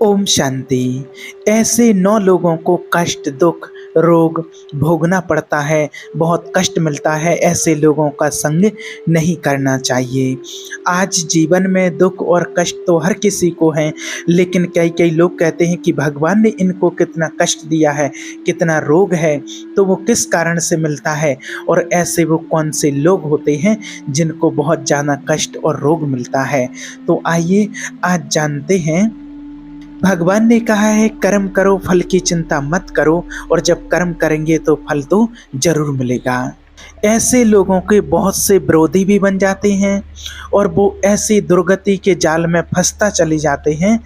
ओम शांति। ऐसे 9 लोगों को कष्ट, दुख, रोग भोगना पड़ता है, बहुत कष्ट मिलता है। ऐसे लोगों का संग नहीं करना चाहिए। आज जीवन में दुख और कष्ट तो हर किसी को है, लेकिन कई लोग कहते हैं कि भगवान ने इनको कितना कष्ट दिया है, कितना रोग है, तो वो किस कारण से मिलता है और ऐसे वो कौन से लोग होते हैं जिनको बहुत ज़्यादा कष्ट और रोग मिलता है। तो आइए आज जानते हैं। भगवान ने कहा है कर्म करो, फल की चिंता मत करो, और जब कर्म करेंगे तो फल तो जरूर मिलेगा। ऐसे लोगों के बहुत से विरोधी भी बन जाते हैं और वो ऐसी दुर्गति के जाल में फंसता चले जाते हैं,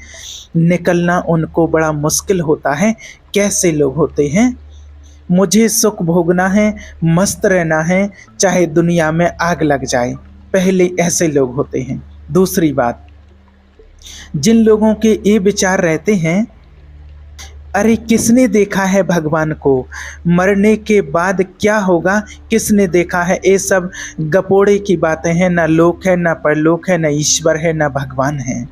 निकलना उनको बड़ा मुश्किल होता है। कैसे लोग होते हैं? मुझे सुख भोगना है, मस्त रहना है, चाहे दुनिया में आग लग जाए, पहले ऐसे लोग होते हैं। दूसरी बात, जिन लोगों के ये विचार रहते हैं, अरे किसने देखा है भगवान को, मरने के बाद क्या होगा, किसने देखा है, ये सब गपोड़े की बातें हैं। ना लोक है, ना परलोक है, ना ईश्वर है, ना भगवान है।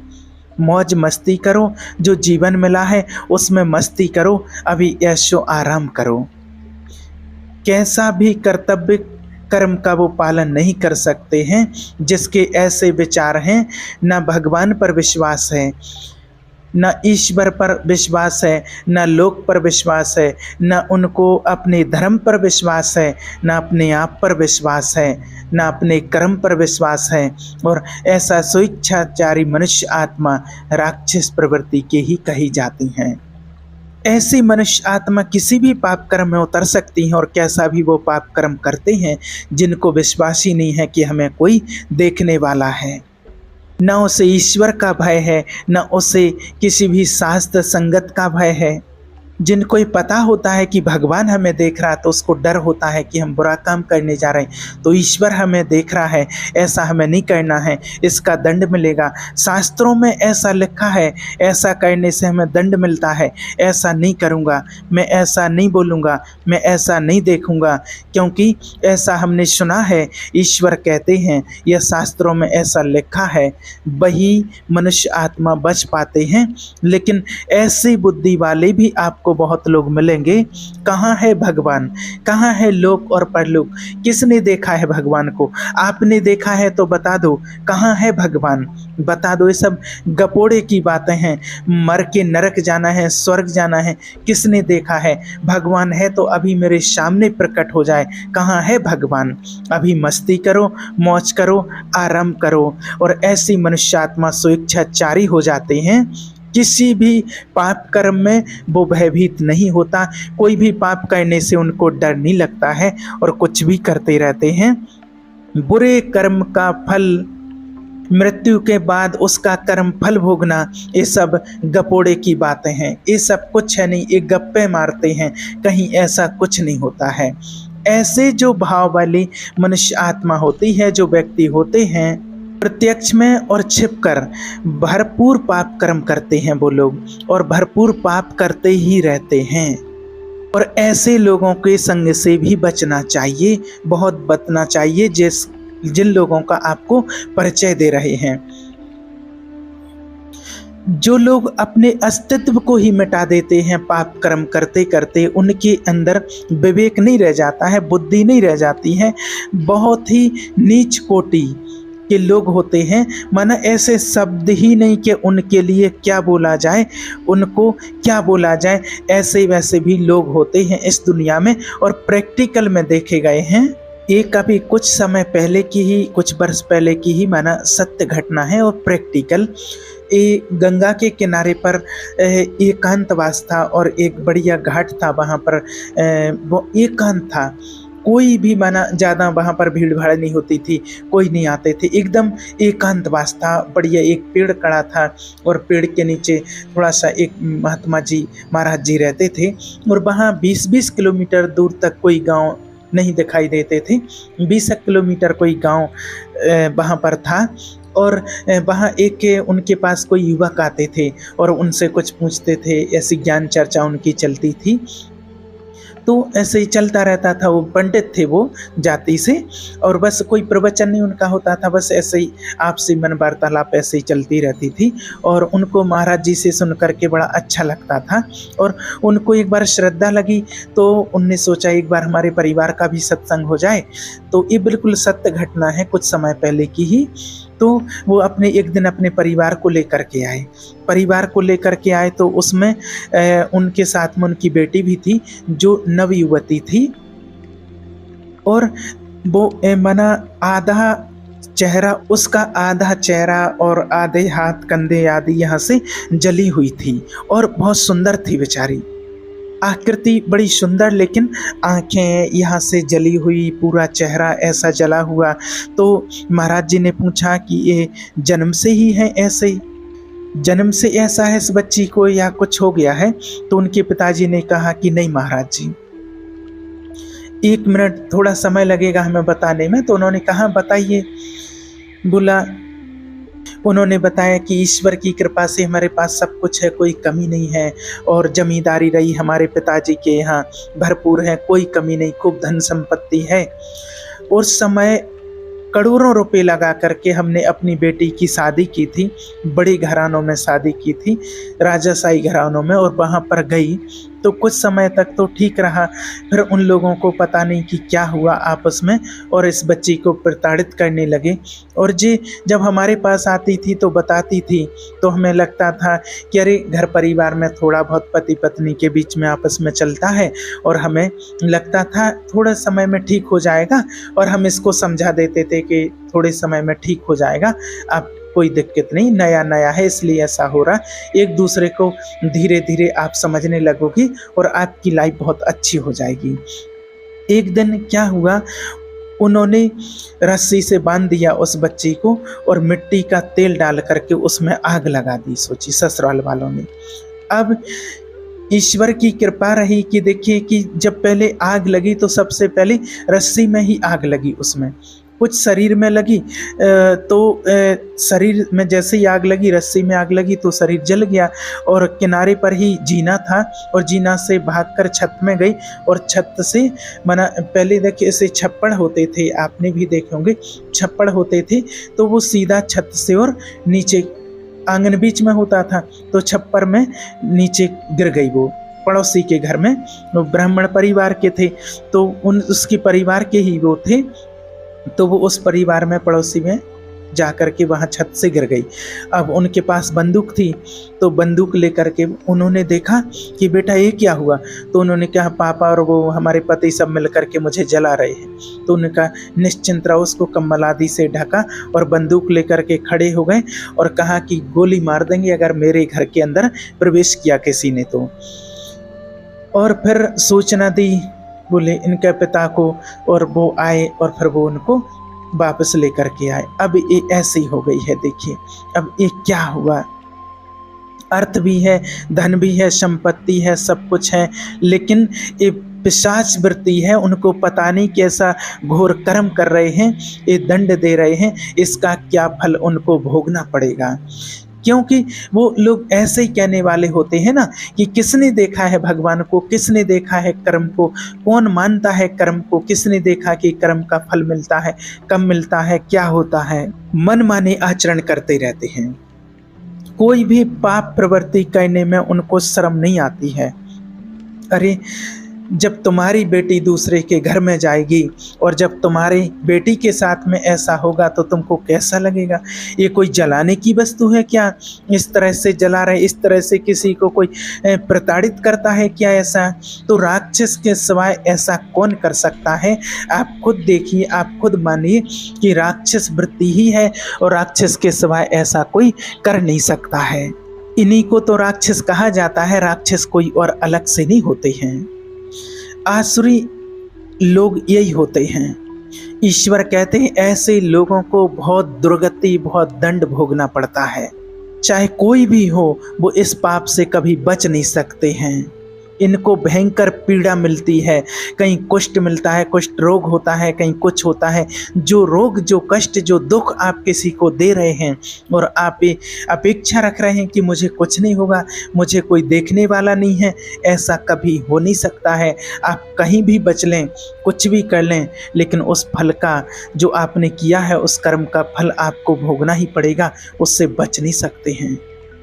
मौज मस्ती करो, जो जीवन मिला है उसमें मस्ती करो, अभी ऐशो आराम करो। कैसा भी कर्तव्य कर्म का वो पालन नहीं कर सकते हैं जिसके ऐसे विचार हैं। न भगवान पर विश्वास है, न ईश्वर पर विश्वास है, न लोक पर विश्वास है, न उनको अपने धर्म पर विश्वास है, न अपने आप पर विश्वास है, न अपने कर्म पर विश्वास है। और ऐसा स्वेच्छाचारी मनुष्य आत्मा राक्षस प्रवृत्ति के ही कही जाती हैं। ऐसी मनुष्य आत्मा किसी भी पाप कर्म में उतर सकती हैं और कैसा भी वो पाप कर्म करते हैं, जिनको विश्वास ही नहीं है कि हमें कोई देखने वाला है। न उसे ईश्वर का भय है, न उसे किसी भी शास्त्र संगत का भय है। जिनको ये पता होता है कि भगवान हमें देख रहा है, तो उसको डर होता है कि हम बुरा काम करने जा रहे हैं, तो ईश्वर हमें देख रहा है, ऐसा हमें नहीं करना है, इसका दंड मिलेगा। शास्त्रों में ऐसा लिखा है, ऐसा करने से हमें दंड मिलता है, ऐसा नहीं करूँगा, मैं ऐसा नहीं बोलूँगा, मैं ऐसा नहीं देखूँगा, क्योंकि ऐसा हमने सुना है। ईश्वर कहते हैं, यह शास्त्रों में ऐसा लिखा है, वही मनुष्य आत्मा बच पाते हैं। लेकिन ऐसी बुद्धि वाले भी आपको बहुत लोग मिलेंगे। कहाँ है भगवान, कहाँ है लोक और परलोक? किसने देखा है भगवान को? आपने देखा है तो बता दो, कहाँ है भगवान, बता दो। ये सब गपोड़े की बातें हैं। मर के नरक जाना है, स्वर्ग जाना है, किसने देखा है? भगवान है तो अभी मेरे सामने प्रकट हो जाए। कहाँ है भगवान? अभी मस्ती करो, मौज करो, आराम करो। और ऐसी मनुष्य आत्मा स्वेच्छाचारी हो जाते हैं, किसी भी पाप कर्म में वो भयभीत नहीं होता। कोई भी पाप करने से उनको डर नहीं लगता है और कुछ भी करते रहते हैं। बुरे कर्म का फल, मृत्यु के बाद उसका कर्म फल भोगना, ये सब गपोड़े की बातें हैं। ये सब कुछ है नहीं, ये गप्पे मारते हैं, कहीं ऐसा कुछ नहीं होता है। ऐसे जो भाव वाली मनुष्य आत्मा होती है, जो व्यक्ति होते हैं, प्रत्यक्ष में और छिपकर भरपूर पाप कर्म करते हैं वो लोग, और भरपूर पाप करते ही रहते हैं। और ऐसे लोगों के संग से भी बचना चाहिए, बहुत बचना चाहिए, जिन लोगों का आपको परिचय दे रहे हैं। जो लोग अपने अस्तित्व को ही मिटा देते हैं पाप कर्म करते करते, उनके अंदर विवेक नहीं रह जाता है, बुद्धि नहीं रह जाती है। बहुत ही नीच कोटि के लोग होते हैं, माना ऐसे शब्द ही नहीं कि उनके लिए क्या बोला जाए, उनको क्या बोला जाए। ऐसे वैसे भी लोग होते हैं इस दुनिया में, और प्रैक्टिकल में देखे गए हैं। ये कभी कुछ समय पहले की ही, कुछ वर्ष पहले की ही माना सत्य घटना है और प्रैक्टिकल। ये गंगा के किनारे पर एकांतवास था और एक बढ़िया घाट था, वहाँ पर वो एकांत था। कोई भी माना ज़्यादा वहाँ पर भीड़ भाड़ नहीं होती थी, कोई नहीं आते थे, एकदम एकांतवास था। बढ़िया एक पेड़ खड़ा था और पेड़ के नीचे थोड़ा सा एक महात्मा जी, महाराज जी रहते थे, और वहाँ 20-20 किलोमीटर दूर तक कोई गांव नहीं दिखाई देते थे। 20 किलोमीटर कोई गांव वहाँ पर था, और वहाँ एक उनके पास कोई युवक आते थे और उनसे कुछ पूछते थे, ऐसी ज्ञान चर्चा उनकी चलती थी। तो ऐसे ही चलता रहता था। वो पंडित थे वो जाति से, और बस कोई प्रवचन नहीं उनका होता था, बस ऐसे ही आपसी मन वार्तालाप ऐसे ही चलती रहती थी। और उनको महाराज जी से सुन करके बड़ा अच्छा लगता था। और उनको एक बार श्रद्धा लगी, तो उनने सोचा एक बार हमारे परिवार का भी सत्संग हो जाए। तो ये बिल्कुल सत्य घटना है, कुछ समय पहले की ही। तो वो एक दिन अपने परिवार को लेकर के आए। परिवार को लेकर के आए तो उसमें उनके साथ में उनकी बेटी भी थी, जो नवयुवती थी। और वो मना आधा चेहरा, उसका आधा चेहरा और आधे हाथ कंधे आदि यहाँ से जली हुई थी, और बहुत सुंदर थी बेचारी। आकृति बड़ी सुंदर, लेकिन आंखें यहाँ से जली हुई, पूरा चेहरा ऐसा जला हुआ। तो महाराज जी ने पूछा कि ये जन्म से ही है ऐसे ही, जन्म से ऐसा है इस बच्ची को, या कुछ हो गया है? तो उनके पिताजी ने कहा कि नहीं महाराज जी, 1 मिनट थोड़ा समय लगेगा हमें बताने में। तो उन्होंने कहा बताइए। बोला, उन्होंने बताया कि ईश्वर की कृपा से हमारे पास सब कुछ है, कोई कमी नहीं है, और जमींदारी रही हमारे पिताजी के यहाँ भरपूर है, कोई कमी नहीं, खूब धन संपत्ति है। उस समय करोड़ों रुपए लगा करके हमने अपनी बेटी की शादी की थी, बड़े घरानों में शादी की थी, राजाशाही घरानों में। और वहाँ पर गई तो कुछ समय तक तो ठीक रहा, फिर उन लोगों को पता नहीं कि क्या हुआ आपस में, और इस बच्ची को प्रताड़ित करने लगे। और जी जब हमारे पास आती थी तो बताती थी, तो हमें लगता था कि अरे घर परिवार में थोड़ा बहुत पति पत्नी के बीच में आपस में चलता है, और हमें लगता था थोड़े समय में ठीक हो जाएगा, और हम इसको समझा देते थे कि थोड़े समय में ठीक हो जाएगा, अब कोई दिक्कत नहीं, नया नया है इसलिए ऐसा हो रहा। एक दूसरे को धीरे धीरे आप समझने लगोगी और आपकी लाइफ बहुत अच्छी हो जाएगी। एक दिन क्या हुआ, उन्होंने रस्सी से बांध दिया उस बच्ची को, और मिट्टी का तेल डाल करके उसमें आग लगा दी। सोची ससुराल वालों ने। अब ईश्वर की कृपा रही कि देखिए कि जब पहले आग लगी तो सबसे पहले रस्सी में ही आग लगी, उसमें कुछ शरीर में लगी, तो शरीर में जैसे ही आग लगी, रस्सी में आग लगी तो शरीर जल गया। और किनारे पर ही जीना था, और जीना से भागकर छत में गई, और छत से मना पहले देखिए ऐसे छप्पड़ होते थे, आपने भी देखे होंगे छप्पड़ होते थे, तो वो सीधा छत से और नीचे आंगन बीच में होता था, तो छप्पर में नीचे गिर गई। वो पड़ोसी के घर में, वो ब्राह्मण परिवार के थे, तो उसके परिवार के ही वो थे, तो वो उस परिवार में पड़ोसी में जा कर के वहाँ छत से गिर गई। अब उनके पास बंदूक थी, तो बंदूक लेकर के उन्होंने देखा कि बेटा ये क्या हुआ। तो उन्होंने कहा पापा और वो हमारे पति सब मिल कर के मुझे जला रहे हैं। तो उन्होंने कहा निश्चिंत रहो, उसको कम्बल आदि से ढका, और बंदूक लेकर के खड़े हो गए, और कहा कि गोली मार देंगे अगर मेरे घर के अंदर प्रवेश किया किसी ने तो। और फिर सूचना दी बोले इनके पिता को, और वो आए और फिर वो उनको वापस लेकर के आए। अब ये ऐसी हो गई है। देखिए अब ये क्या हुआ, अर्थ भी है, धन भी है, संपत्ति है, सब कुछ है, लेकिन ये पिशाच वृत्ति है, उनको पता नहीं कैसा घोर कर्म कर रहे हैं, ये दंड दे रहे हैं, इसका क्या फल उनको भोगना पड़ेगा। क्योंकि वो लोग ऐसे ही कहने वाले होते हैं ना कि किसने देखा है भगवान को, किसने देखा है कर्म को, कौन मानता है कर्म को, किसने देखा कि कर्म का फल मिलता है, कब मिलता है, क्या होता है। मन माने आचरण करते रहते हैं, कोई भी पाप प्रवृत्ति करने में उनको शर्म नहीं आती है। अरे जब तुम्हारी बेटी दूसरे के घर में जाएगी और जब तुम्हारी बेटी के साथ में ऐसा होगा तो तुमको कैसा लगेगा। ये कोई जलाने की वस्तु है क्या, इस तरह से जला रहे, इस तरह से किसी को कोई प्रताड़ित करता है क्या ऐसा। तो राक्षस के सिवाय ऐसा कौन कर सकता है। आप खुद देखिए, आप खुद मानिए कि राक्षस वृत्ति ही है और राक्षस के सिवाय ऐसा कोई कर नहीं सकता है। इन्हीं को तो राक्षस कहा जाता है, राक्षस कोई और अलग से नहीं होते हैं। आसुरी लोग यही होते हैं। ईश्वर कहते हैं ऐसे लोगों को बहुत दुर्गति, बहुत दंड भोगना पड़ता है। चाहे कोई भी हो वो इस पाप से कभी बच नहीं सकते हैं। इनको भयंकर पीड़ा मिलती है, कहीं कुष्ठ मिलता है, कुष्ठ रोग होता है, कहीं कुछ होता है। जो रोग, जो कष्ट, जो दुख आप किसी को दे रहे हैं और आप अपेक्षा रख रहे हैं कि मुझे कुछ नहीं होगा, मुझे कोई देखने वाला नहीं है, ऐसा कभी हो नहीं सकता है। आप कहीं भी बच लें, कुछ भी कर लें, लेकिन उस फल का, जो आपने किया है उस कर्म का फल आपको भोगना ही पड़ेगा, उससे बच नहीं सकते हैं।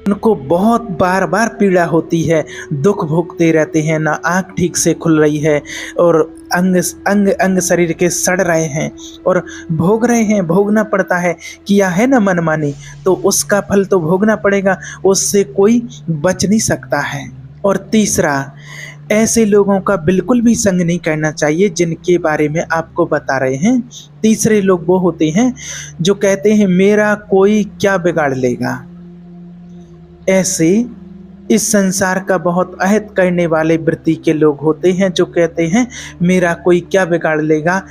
उनको बहुत बार बार पीड़ा होती है, दुख भोगते रहते हैं, ना आँख ठीक से खुल रही है और अंग अंग अंग शरीर के सड़ रहे हैं और भोग रहे हैं, भोगना पड़ता है। किया है ना मनमानी, तो उसका फल तो भोगना पड़ेगा, उससे कोई बच नहीं सकता है। और तीसरा, ऐसे लोगों का बिल्कुल भी संग नहीं करना चाहिए जिनके बारे में आपको बता रहे हैं। तीसरे लोग वो होते हैं जो कहते हैं मेरा कोई क्या बिगाड़ लेगा। ऐसे इस संसार का बहुत अहित करने वाले वृत्ति के लोग होते हैं जो कहते हैं मेरा कोई क्या बिगाड़ लेगा,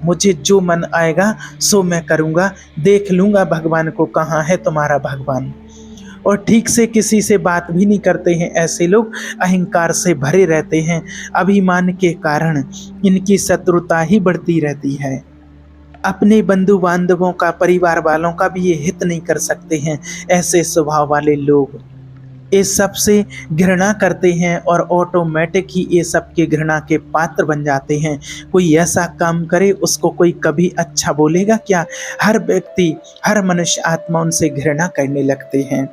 मुझे जो मन आएगा सो मैं करूँगा, देख लूँगा भगवान को, कहाँ है तुम्हारा भगवान। और ठीक से किसी से बात भी नहीं करते हैं। ऐसे लोग अहंकार से भरे रहते हैं, अभिमान के कारण इनकी शत्रुता ही बढ़ती रहती है। अपने बंधु बांधवों का, परिवार वालों का भी ये हित नहीं कर सकते हैं। ऐसे स्वभाव वाले लोग इस सब से घृणा करते हैं और ऑटोमेटिक ही ये सब के घृणा के पात्र बन जाते हैं। कोई ऐसा काम करे उसको कोई कभी अच्छा बोलेगा क्या? हर व्यक्ति, हर मनुष्य आत्मा उनसे घृणा करने लगते हैं।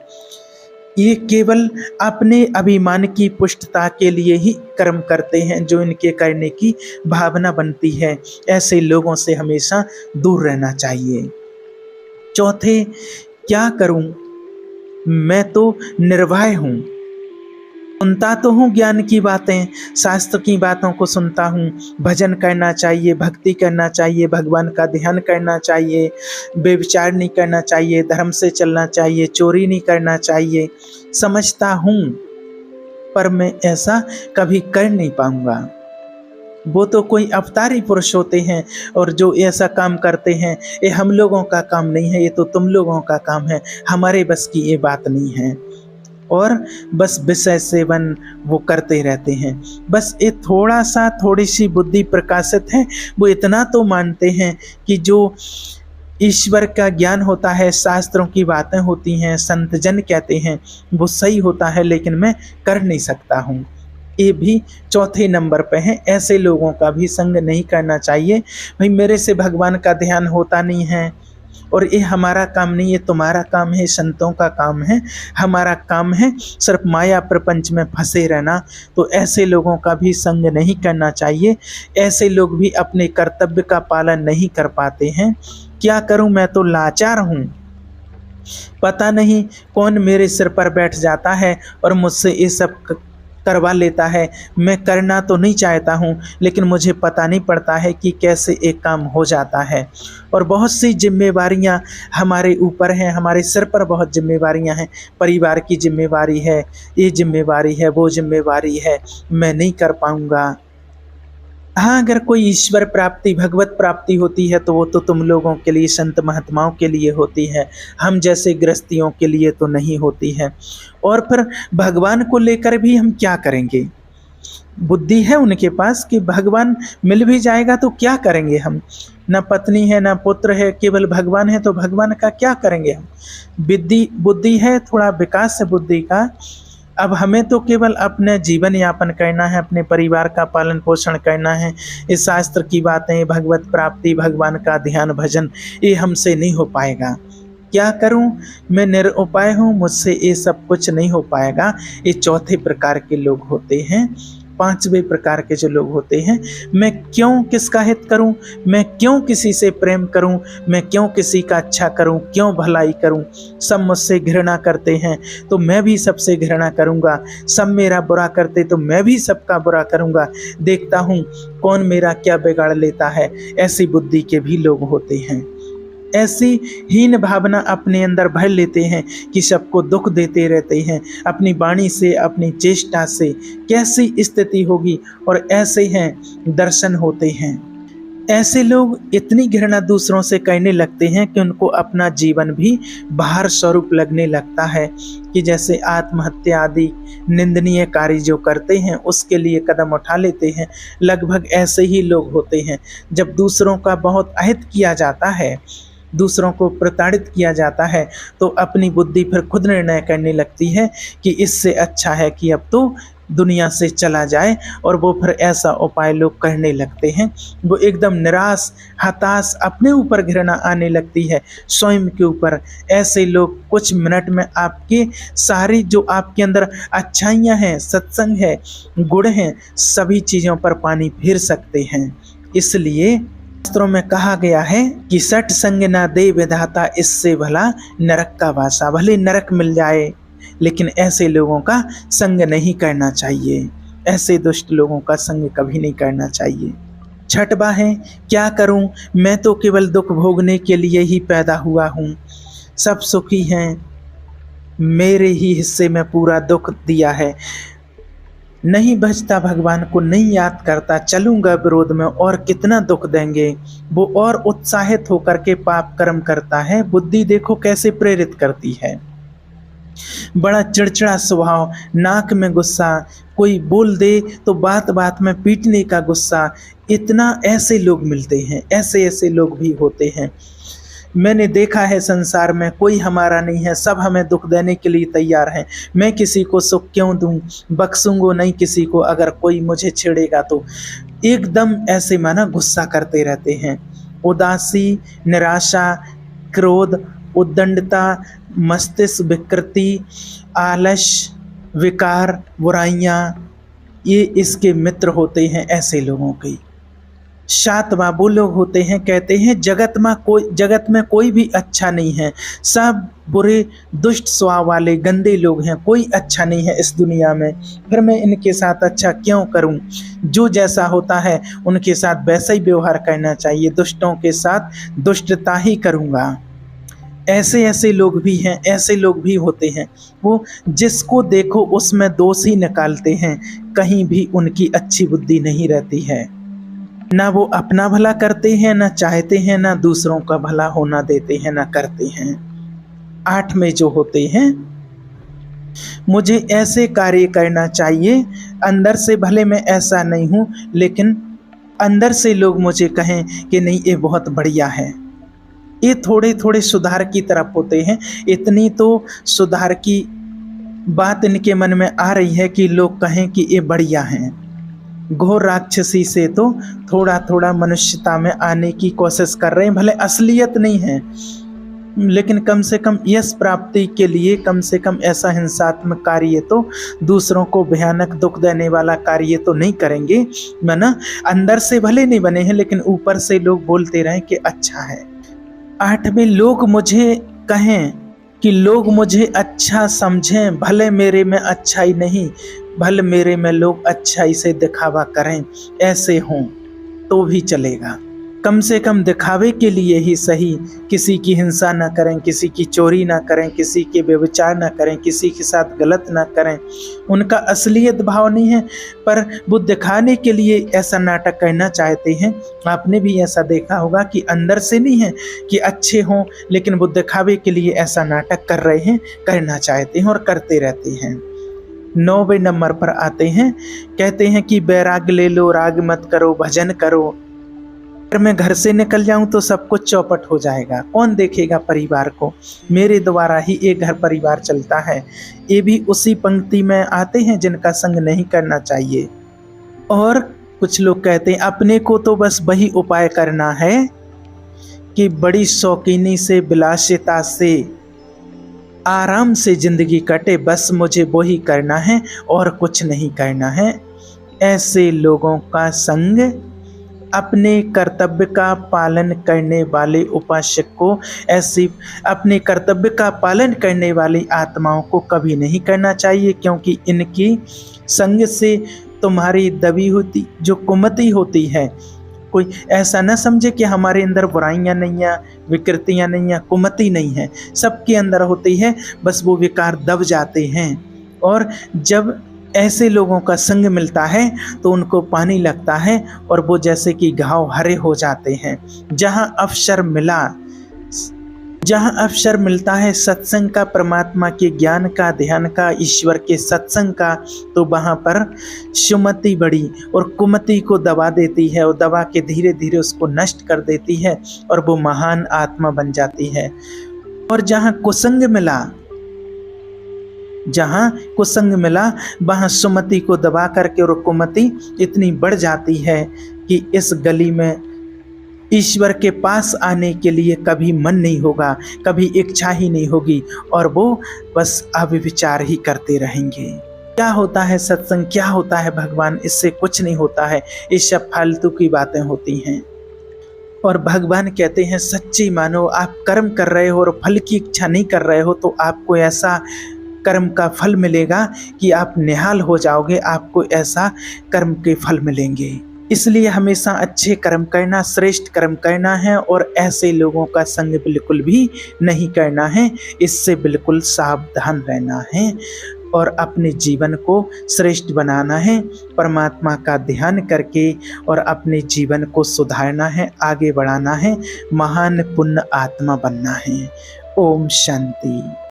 ये केवल अपने अभिमान की पुष्टता के लिए ही कर्म करते हैं जो इनके करने की भावना बनती है। ऐसे लोगों से हमेशा दूर रहना चाहिए। चौथे, क्या करूं? मैं तो निर्भय हूं। सुनता तो हूँ ज्ञान की बातें, शास्त्र की बातों को सुनता हूँ, भजन करना चाहिए, भक्ति करना चाहिए, भगवान का ध्यान करना चाहिए, व्यभिचार नहीं करना चाहिए, धर्म से चलना चाहिए, चोरी नहीं करना चाहिए, समझता हूँ, पर मैं ऐसा कभी कर नहीं पाऊँगा। वो तो कोई अवतारी पुरुष होते हैं और जो ऐसा काम करते हैं, ये हम लोगों का काम नहीं है, ये तो तुम लोगों का काम है, हमारे बस की ये बात नहीं है। और बस विषय सेवन वो करते रहते हैं। बस ये थोड़ी सी बुद्धि प्रकाशित है, वो इतना तो मानते हैं कि जो ईश्वर का ज्ञान होता है, शास्त्रों की बातें होती हैं, संत जन कहते हैं, वो सही होता है, लेकिन मैं कर नहीं सकता हूँ। ये भी चौथे नंबर पे है। ऐसे लोगों का भी संग नहीं करना चाहिए। भाई मेरे से भगवान का ध्यान होता नहीं है और ये हमारा काम नहीं है, तुम्हारा काम है, संतों का काम है, हमारा काम है सिर्फ माया प्रपंच में फंसे रहना। तो ऐसे लोगों का भी संग नहीं करना चाहिए। ऐसे लोग भी अपने कर्तव्य का पालन नहीं कर पाते हैं। क्या करूं, मैं तो लाचार हूं, पता नहीं कौन मेरे सिर पर बैठ जाता है और मुझसे ये सब करवा लेता है। मैं करना तो नहीं चाहता हूँ, लेकिन मुझे पता नहीं पड़ता है कि कैसे एक काम हो जाता है। और बहुत सी जिम्मेवारियाँ हमारे ऊपर हैं, हमारे सिर पर बहुत जिम्मेवारियाँ हैं। परिवार की जिम्मेवारी है, ये जिम्मेवारी है, वो जिम्मेवारी है, मैं नहीं कर पाऊँगा। हाँ, अगर कोई ईश्वर प्राप्ति, भगवत प्राप्ति होती है तो वो तो तुम लोगों के लिए, संत महात्माओं के लिए होती है, हम जैसे गृहस्थियों के लिए तो नहीं होती है। और फिर भगवान को लेकर भी हम क्या करेंगे? बुद्धि है उनके पास कि भगवान मिल भी जाएगा तो क्या करेंगे हम? ना पत्नी है, ना पुत्र है, केवल भगवान है, तो भगवान का क्या करेंगे हम? बुद्धि है, थोड़ा विकास है बुद्धि का। अब हमें तो केवल अपने जीवन यापन करना है, अपने परिवार का पालन पोषण करना है। इस शास्त्र की बातें, भगवत प्राप्ति, भगवान का ध्यान, भजन, ये हमसे नहीं हो पाएगा। क्या करूं? मैं निरुपाय हूँ, मुझसे ये सब कुछ नहीं हो पाएगा। ये चौथे प्रकार के लोग होते हैं। पांचवें प्रकार के जो लोग होते हैं, मैं क्यों किसका हित करूं, मैं क्यों किसी से प्रेम करूं, मैं क्यों किसी का अच्छा करूं, क्यों भलाई करूं। सब मुझसे घृणा करते हैं तो मैं भी सबसे घृणा करूंगा, सब मेरा बुरा करते तो मैं भी सबका बुरा करूंगा, देखता हूं कौन मेरा क्या बिगाड़ लेता है। ऐसी बुद्धि के भी लोग होते हैं। ऐसी हीन भावना अपने अंदर भर लेते हैं कि सबको दुख देते रहते हैं। अपनी वाणी से, अपनी चेष्टा से कैसी स्थिति होगी। और ऐसे हैं दर्शन होते हैं। ऐसे लोग इतनी घृणा दूसरों से करने लगते हैं कि उनको अपना जीवन भी बाहर स्वरूप लगने लगता है, कि जैसे आत्महत्या आदि निंदनीय कार्य जो करते हैं उसके लिए कदम उठा लेते हैं। लगभग ऐसे ही लोग होते हैं। जब दूसरों का बहुत अहित किया जाता है, दूसरों को प्रताड़ित किया जाता है, तो अपनी बुद्धि फिर खुद निर्णय करने लगती है कि इससे अच्छा है कि अब तो दुनिया से चला जाए, और वो फिर ऐसा उपाय लोग करने लगते हैं। वो एकदम निराश, हताश, अपने ऊपर घृणा आने लगती है, स्वयं के ऊपर। ऐसे लोग कुछ मिनट में आपके सारी जो आपके अंदर अच्छाइयाँ हैं, सत्संग है, गुण हैं, सभी चीज़ों पर पानी फेर सकते हैं। इसलिए शास्त्रों में कहा गया है कि सठ संग ना दे विधाता, इससे भला नरक का वासा। भले नरक मिल जाए, लेकिन ऐसे लोगों का संग नहीं करना चाहिए। ऐसे दुष्ट लोगों का संग कभी नहीं करना चाहिए। छठवां है, क्या करूं, मैं तो केवल दुख भोगने के लिए ही पैदा हुआ हूं। सब सुखी हैं, मेरे ही हिस्से में पूरा दुख दिया है। नहीं बचता भगवान को, नहीं याद करता, चलूंगा विरोध में और कितना दुख देंगे। वो और उत्साहित होकर के पाप कर्म करता है। बुद्धि देखो कैसे प्रेरित करती है। बड़ा चिड़चिड़ा स्वभाव, नाक में गुस्सा, कोई बोल दे तो बात बात में पीटने का गुस्सा। इतना ऐसे लोग मिलते हैं, ऐसे ऐसे लोग भी होते हैं। मैंने देखा है संसार में कोई हमारा नहीं है, सब हमें दुख देने के लिए तैयार हैं। मैं किसी को सुख क्यों दूं, बख्शूंगा नहीं किसी को अगर कोई मुझे छेड़ेगा तो। एकदम ऐसे माना गुस्सा करते रहते हैं। उदासी, निराशा, क्रोध, उद्दंडता, मस्तिष्क विकृति, आलस, विकार, बुराइयाँ, ये इसके मित्र होते हैं ऐसे लोगों के। सातवां वो लोग होते हैं, कहते हैं जगत में कोई भी अच्छा नहीं है, सब बुरे दुष्ट स्वभाव वाले गंदे लोग हैं, कोई अच्छा नहीं है इस दुनिया में। फिर मैं इनके साथ अच्छा क्यों करूं? जो जैसा होता है उनके साथ वैसा ही व्यवहार करना चाहिए, दुष्टों के साथ दुष्टता ही करूंगा। ऐसे ऐसे लोग भी हैं, ऐसे लोग भी होते हैं। वो जिसको देखो उसमें दोष ही निकालते हैं, कहीं भी उनकी अच्छी बुद्धि नहीं रहती है। ना वो अपना भला करते हैं, ना चाहते हैं, ना दूसरों का भला होना देते हैं, ना करते हैं। 8 में जो होते हैं, मुझे ऐसे कार्य करना चाहिए, अंदर से भले मैं ऐसा नहीं हूँ, लेकिन अंदर से लोग मुझे कहें कि नहीं ये बहुत बढ़िया है। ये थोड़े थोड़े सुधार की तरफ होते हैं। इतनी तो सुधार की बात इनके मन में आ रही है कि लोग कहें कि ये बढ़िया हैं। घोर राक्षसी से तो थोड़ा थोड़ा मनुष्यता में आने की कोशिश कर रहे हैं। भले असलियत नहीं है, लेकिन कम से कम यश प्राप्ति के लिए कम से कम ऐसा हिंसात्मक कार्य तो, दूसरों को भयानक दुख देने वाला कार्य तो नहीं करेंगे। ना अंदर से भले नहीं बने हैं, लेकिन ऊपर से लोग बोलते रहें कि अच्छा है। 8 में लोग मुझे कहें कि लोग मुझे अच्छा समझें, भले मेरे में अच्छाई नहीं, भले मेरे में लोग अच्छाई से दिखावा करें, ऐसे हों तो भी चलेगा। कम से कम दिखावे के लिए ही सही, किसी की हिंसा ना करें, किसी की चोरी ना करें, किसी के व्यभिचार ना करें, किसी के साथ गलत ना करें। उनका असलियत भाव नहीं है, पर वो दिखाने के लिए ऐसा नाटक करना चाहते हैं। आपने भी ऐसा देखा होगा कि अंदर से नहीं है कि अच्छे हों, लेकिन वो दिखावे के लिए ऐसा नाटक कर रहे हैं, करना चाहते हैं और करते रहते हैं। 9वें नंबर पर आते हैं, कहते हैं कि बैराग ले लो, राग मत करो, भजन करो। अगर मैं घर से निकल जाऊं तो सब कुछ चौपट हो जाएगा, कौन देखेगा परिवार को? मेरे द्वारा ही एक घर परिवार चलता है। ये भी उसी पंक्ति में आते हैं जिनका संग नहीं करना चाहिए। और कुछ लोग कहते हैं अपने को तो बस वही उपाय करना है कि बड़ी शौकीनी से, विलासिता से, आराम से जिंदगी कटे, बस मुझे वही करना है और कुछ नहीं करना है। ऐसे लोगों का संग अपने कर्तव्य का पालन करने वाले उपासक को, ऐसी अपने कर्तव्य का पालन करने वाली आत्माओं को कभी नहीं करना चाहिए, क्योंकि इनकी संग से तुम्हारी दबी होती जो कुमति होती है, कोई ऐसा न समझे कि हमारे अंदर बुराइयां नहीं है, विकृतियां नहीं है, कुमति नहीं है, सबके अंदर होती है, बस वो विकार दब जाते हैं। और जब ऐसे लोगों का संग मिलता है तो उनको पानी लगता है और वो जैसे कि घाव हरे हो जाते हैं। जहाँ अवसर मिलता है सत्संग का, परमात्मा के ज्ञान का, ध्यान का, ईश्वर के सत्संग का, तो वहाँ पर सुमति बड़ी और कुमति को दबा देती है और दबा के धीरे धीरे उसको नष्ट कर देती है और वो महान आत्मा बन जाती है। और जहाँ कुसंग मिला वहाँ सुमति को दबा करके और कुमति इतनी बढ़ जाती है कि इस गली में ईश्वर के पास आने के लिए कभी मन नहीं होगा, कभी इच्छा ही नहीं होगी और वो बस अविचार ही करते रहेंगे। क्या होता है सत्संग, क्या होता है भगवान, इससे कुछ नहीं होता है, ये सब फालतू की बातें होती हैं। और भगवान कहते हैं सच्ची मानो, आप कर्म कर रहे हो और फल की इच्छा नहीं कर रहे हो तो आपको ऐसा कर्म का फल मिलेगा कि आप निहाल हो जाओगे, आपको ऐसा कर्म के फल मिलेंगे। इसलिए हमेशा अच्छे कर्म करना, श्रेष्ठ कर्म करना है और ऐसे लोगों का संग बिल्कुल भी नहीं करना है। इससे बिल्कुल सावधान रहना है और अपने जीवन को श्रेष्ठ बनाना है, परमात्मा का ध्यान करके और अपने जीवन को सुधारना है, आगे बढ़ाना है, महान पुण्य आत्मा बनना है। ओम शांति।